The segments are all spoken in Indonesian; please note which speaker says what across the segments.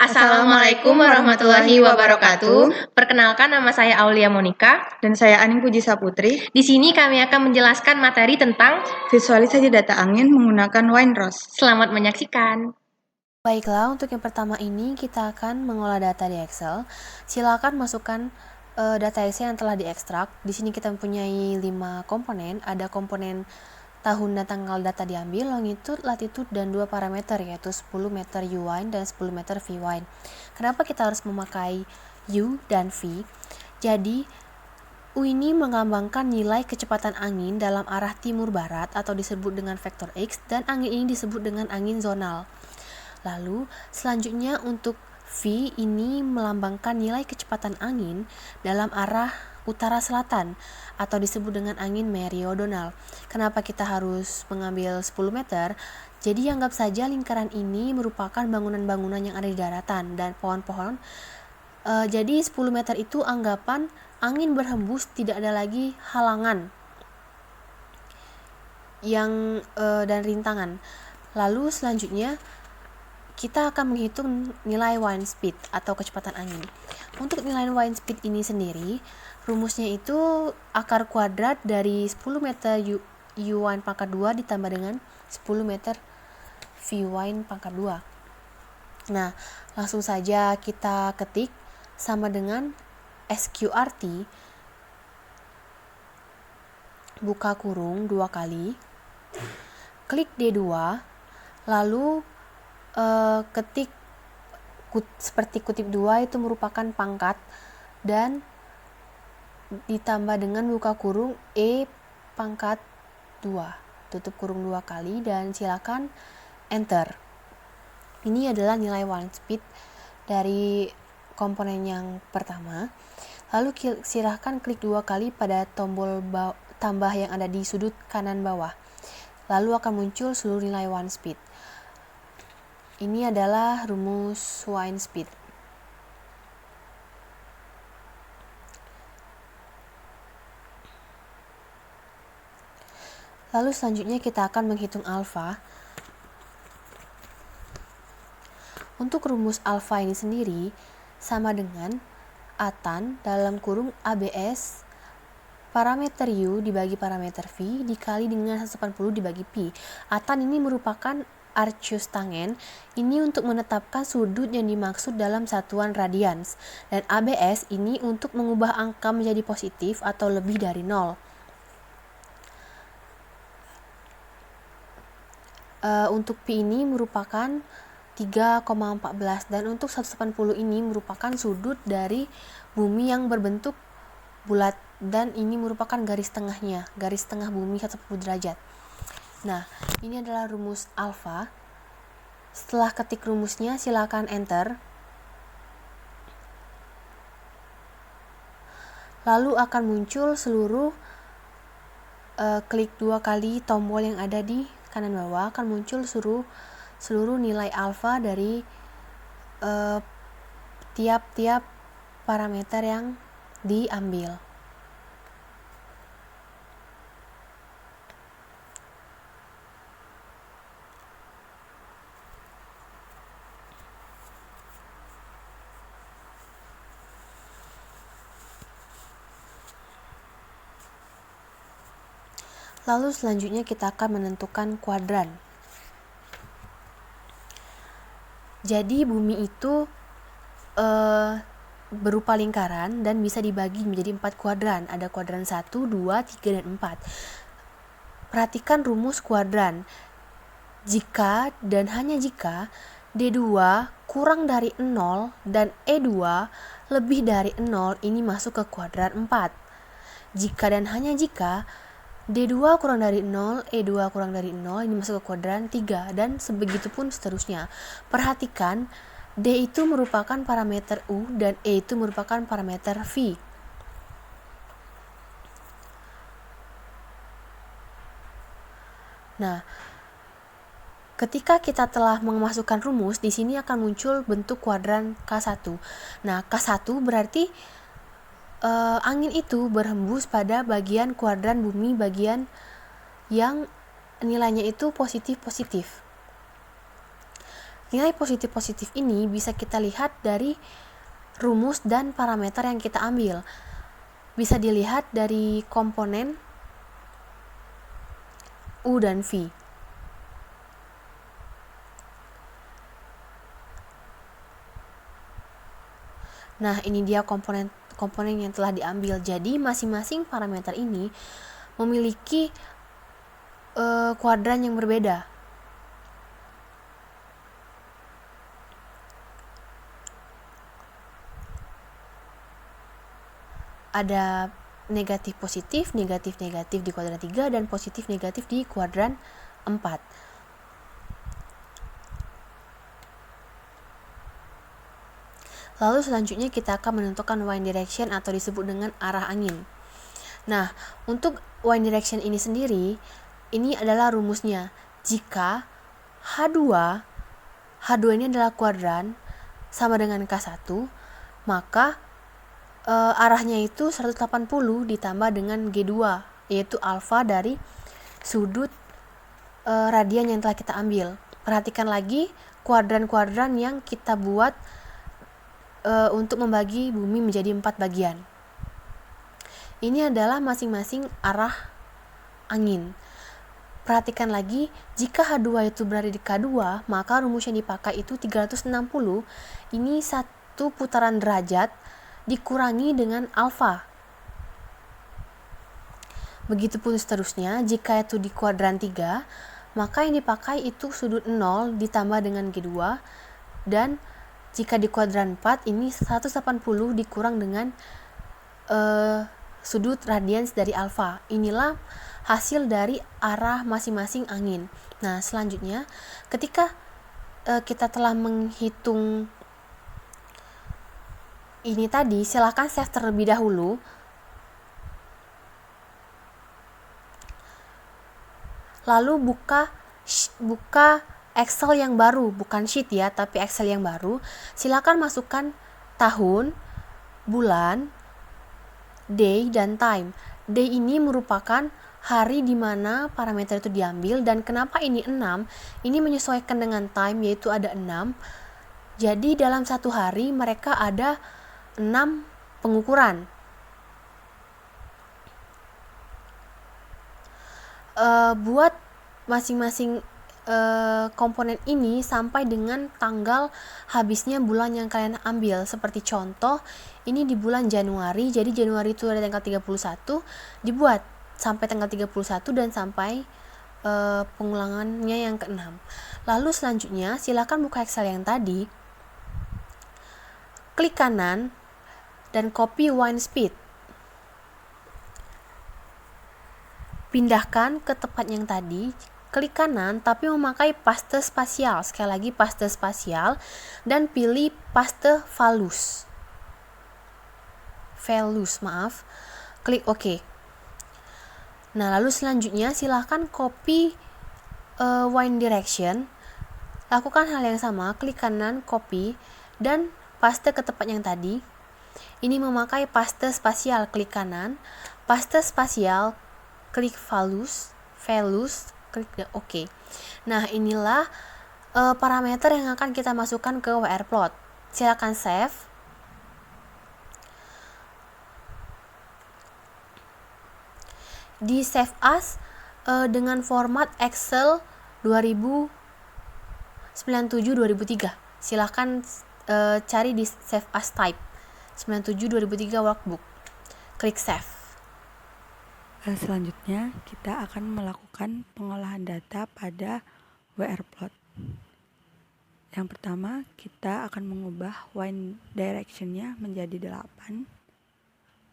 Speaker 1: Assalamualaikum warahmatullahi wabarakatuh. Perkenalkan, nama saya Aulia Monika.
Speaker 2: Dan saya Aning Puji Saputri.
Speaker 1: Di sini kami akan menjelaskan materi tentang
Speaker 2: visualisasi data angin menggunakan Windrose.
Speaker 1: Selamat menyaksikan.
Speaker 3: Baiklah, untuk yang pertama ini kita akan mengolah data di Excel. Silakan masukkan data Excel yang telah diekstrak. Di sini kita mempunyai 5 komponen. Ada komponen tahun dan tanggal data diambil, longitude, latitude, dan 2 parameter, yaitu 10 meter U-wind dan 10 meter V-wind. Kenapa kita harus memakai U dan V? Jadi, U ini mengambangkan nilai kecepatan angin dalam arah timur-barat atau disebut dengan vektor X, dan angin ini disebut dengan angin zonal. Lalu, selanjutnya untuk V ini melambangkan nilai kecepatan angin dalam arah utara-selatan atau disebut dengan angin meridional. Kenapa kita harus mengambil 10 meter? Jadi anggap saja lingkaran ini merupakan bangunan-bangunan yang ada di daratan dan pohon-pohon. Jadi 10 meter itu anggapan angin berhembus, tidak ada lagi halangan yang dan rintangan. Lalu selanjutnya kita akan menghitung nilai wind speed atau kecepatan angin. Untuk nilai wind speed ini sendiri, rumusnya itu akar kuadrat dari 10 meter U-wind pangkat 2 ditambah dengan 10 meter V-wind pangkat 2. Nah, langsung saja kita ketik sama dengan SQRT buka kurung 2 kali, klik D2, lalu ketik seperti kutip 2 itu merupakan pangkat, dan ditambah dengan buka kurung E pangkat 2, tutup kurung 2 kali, dan silakan enter. Ini adalah nilai wind speed dari komponen yang pertama. Lalu silakan klik 2 kali pada tombol tambah yang ada di sudut kanan bawah, lalu akan muncul seluruh nilai wind speed. Ini adalah rumus wind speed. Lalu selanjutnya kita akan menghitung alfa. Untuk rumus alfa ini sendiri sama dengan atan dalam kurung ABS parameter U dibagi parameter V dikali dengan 180 dibagi Pi. Atan ini merupakan Arcus tangen, ini untuk menetapkan sudut yang dimaksud dalam satuan radians, dan ABS ini untuk mengubah angka menjadi positif atau lebih dari 0. Untuk Pi ini merupakan 3,14, dan untuk 180 ini merupakan sudut dari bumi yang berbentuk bulat, dan ini merupakan garis tengahnya, garis tengah bumi 180 derajat. Nah, ini adalah rumus alfa. Setelah ketik rumusnya, silakan enter. Lalu akan muncul seluruh klik 2 kali tombol yang ada di kanan bawah, akan muncul seluruh nilai alfa dari tiap-tiap parameter yang diambil. Lalu selanjutnya kita akan menentukan kuadran. Jadi bumi itu berupa lingkaran dan bisa dibagi menjadi 4 kuadran. Ada kuadran 1, 2, 3, dan 4. Perhatikan rumus kuadran. Jika dan hanya jika D2 kurang dari 0 dan E2 lebih dari 0, ini masuk ke kuadran 4. Jika dan hanya jika D2 kurang dari 0, E2 kurang dari 0, ini masuk ke kuadran 3, dan sebegitupun seterusnya. Perhatikan, D itu merupakan parameter U dan E itu merupakan parameter V. Nah, ketika kita telah memasukkan rumus, di sini akan muncul bentuk kuadran K1. Nah, K1 berarti angin itu berhembus pada bagian kuadran bumi, bagian yang nilainya itu positif-positif. Nilai positif-positif ini bisa kita lihat dari rumus dan parameter yang kita ambil. Bisa dilihat dari komponen U dan V. Nah, ini dia komponen yang telah diambil. Jadi, masing-masing parameter ini memiliki kuadran yang berbeda. Ada negatif positif, negatif negatif di kuadran 3 dan positif negatif di kuadran 4. Lalu selanjutnya kita akan menentukan wind direction atau disebut dengan arah angin. Nah, untuk wind direction ini sendiri, ini adalah rumusnya. Jika H2 ini adalah kuadran sama dengan K1, maka arahnya itu 180 ditambah dengan G2, yaitu alfa dari sudut radian yang telah kita ambil. Perhatikan lagi kuadran-kuadran yang kita buat untuk membagi bumi menjadi 4 bagian. Ini adalah masing-masing arah angin. Perhatikan lagi, jika H2 itu berada di K2, maka rumus yang dipakai itu 360. Ini satu putaran derajat dikurangi dengan alfa. Begitupun seterusnya, jika itu di kuadran 3, maka yang dipakai itu sudut 0 ditambah dengan G2, dan jika di kuadran 4 ini 180 dikurang dengan sudut radians dari alfa. Inilah hasil dari arah masing-masing angin. Nah, selanjutnya ketika kita telah menghitung ini tadi, silakan save terlebih dahulu. Lalu buka Excel yang baru, bukan sheet ya, tapi Excel yang baru. Silakan masukkan tahun, bulan, day, dan time. Day ini merupakan hari di mana parameter itu diambil, dan kenapa ini 6? Ini menyesuaikan dengan time, yaitu ada 6. Jadi dalam satu hari mereka ada 6 pengukuran. Buat masing-masing komponen ini sampai dengan tanggal habisnya bulan yang kalian ambil. Seperti contoh, ini di bulan Januari, jadi Januari itu ada tanggal 31, dibuat sampai tanggal 31 dan sampai pengulangannya yang ke-6. Lalu selanjutnya silakan buka Excel yang tadi, klik kanan dan copy wind speed. Pindahkan ke tempat yang tadi, klik kanan tapi memakai paste spasial. Sekali lagi paste spasial, dan pilih paste valus. Klik OK. Nah, lalu selanjutnya silahkan copy wind direction. Lakukan hal yang sama, klik kanan, copy, dan paste ke tempat yang tadi. Ini memakai paste spasial, klik kanan, paste spasial, klik valus, klik OK. Nah, inilah parameter yang akan kita masukkan ke WR plot. Silakan save. Di save as dengan format Excel 2097-2003. Silakan cari di save as type 97-2003 workbook. Klik save.
Speaker 2: Selanjutnya, kita akan melakukan pengolahan data pada WR plot. Yang pertama, kita akan mengubah wind direction-nya menjadi 8.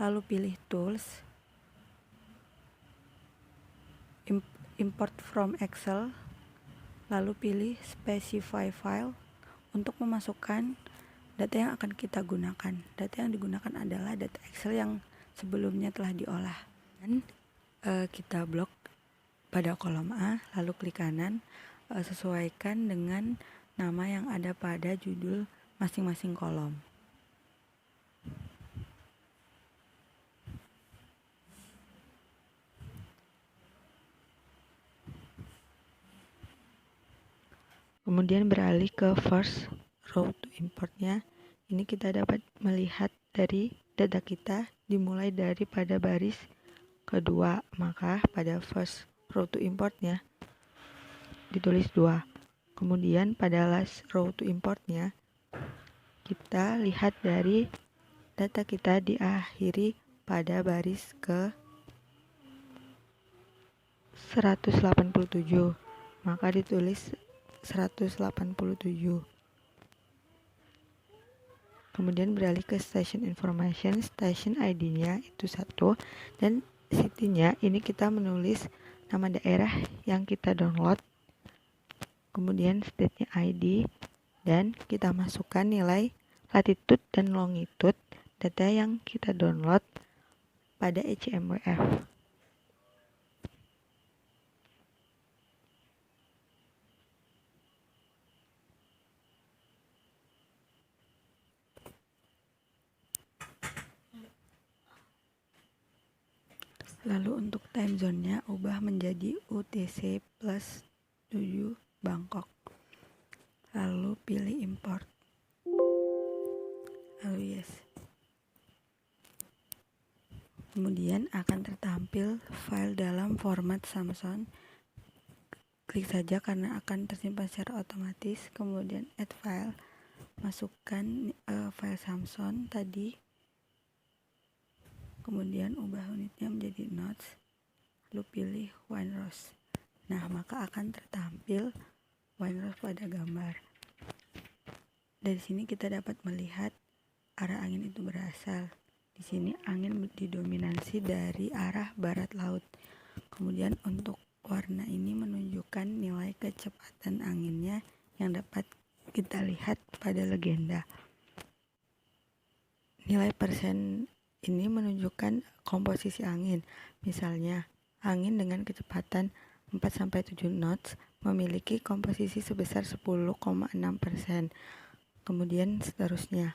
Speaker 2: Lalu pilih Tools, Import from Excel, lalu pilih Specify File untuk memasukkan data yang akan kita gunakan. Data yang digunakan adalah data Excel yang sebelumnya telah diolah. Dan kita blok pada kolom A, lalu klik kanan, sesuaikan dengan nama yang ada pada judul masing-masing kolom. Kemudian beralih ke first row to importnya. Ini kita dapat melihat dari data kita dimulai dari pada baris kedua, maka pada first row to importnya ditulis 2. Kemudian pada last row to importnya kita lihat dari data kita diakhiri pada baris ke 187, maka ditulis 187. Kemudian beralih ke station information, station ID-nya itu 1, dan city-nya ini kita menulis nama daerah yang kita download, kemudian state-nya ID, dan kita masukkan nilai latitude dan longitude data yang kita download pada ECMWF. Lalu untuk time zone-nya ubah menjadi UTC plus 7 Bangkok. Lalu pilih import. Lalu yes. Kemudian akan tertampil file dalam format Samson. Klik saja karena akan tersimpan secara otomatis. Kemudian add file. Masukkan file Samson tadi. Kemudian ubah unitnya menjadi notes, lalu pilih Windrose. Nah, maka akan tertampil Windrose pada gambar. Dari sini kita dapat melihat arah angin itu berasal. Di sini angin didominasi dari arah barat laut. Kemudian untuk warna ini menunjukkan nilai kecepatan anginnya yang dapat kita lihat pada legenda. Nilai persen ini menunjukkan komposisi angin. Misalnya, angin dengan kecepatan 4-7 knots memiliki komposisi sebesar 10,6%. Kemudian seterusnya.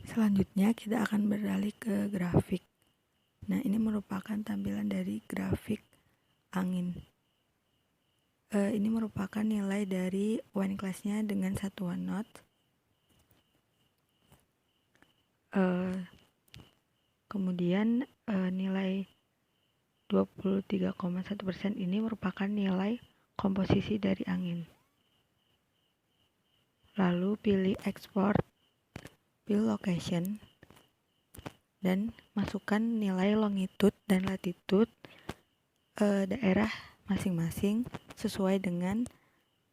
Speaker 2: Selanjutnya kita akan beralih ke grafik. Nah, ini merupakan tampilan dari grafik angin. Ini merupakan nilai dari wind class-nya dengan satuan knot. Kemudian nilai 23,1% ini merupakan nilai komposisi dari angin. Lalu pilih export, pilih location, dan masukkan nilai longitude dan latitude daerah masing-masing sesuai dengan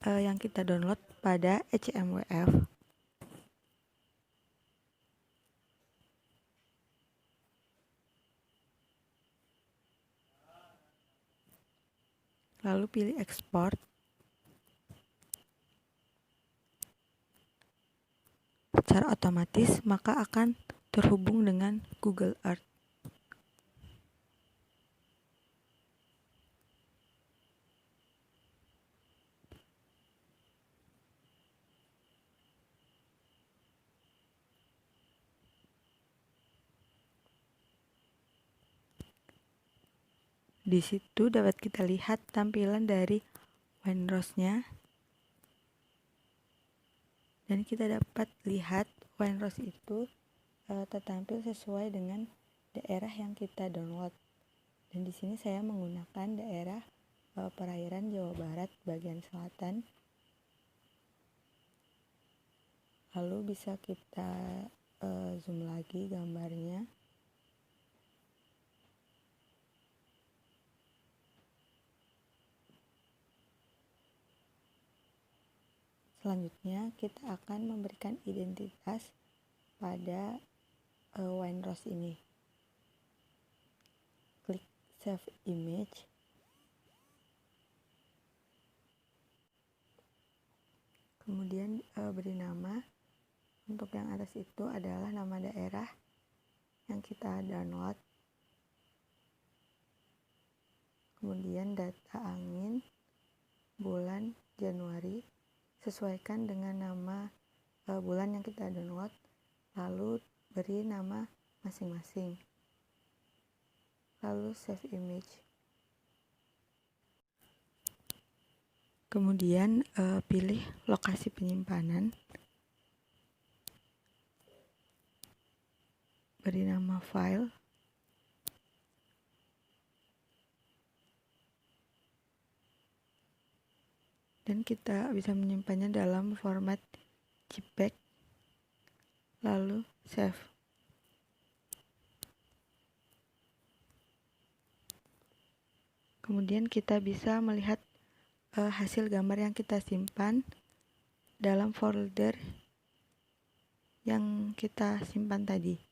Speaker 2: yang kita download pada ECMWF. Lalu pilih export. Secara otomatis maka akan terhubung dengan Google Earth. Di situ dapat kita lihat tampilan dari Windrose-nya. Dan kita dapat lihat Windrose itu tertampil sesuai dengan daerah yang kita download. Dan di sini saya menggunakan daerah perairan Jawa Barat bagian selatan. Lalu bisa kita zoom lagi gambarnya. Selanjutnya kita akan memberikan identitas pada Windrose ini. Klik save image. Kemudian beri nama. Untuk yang atas itu adalah nama daerah yang kita download. Kemudian data angin bulan Januari. Sesuaikan dengan nama bulan yang kita download, lalu beri nama masing-masing, lalu save image. Kemudian pilih lokasi penyimpanan, beri nama file, dan kita bisa menyimpannya dalam format JPEG, lalu save. Kemudian kita bisa melihat hasil gambar yang kita simpan dalam folder yang kita simpan tadi.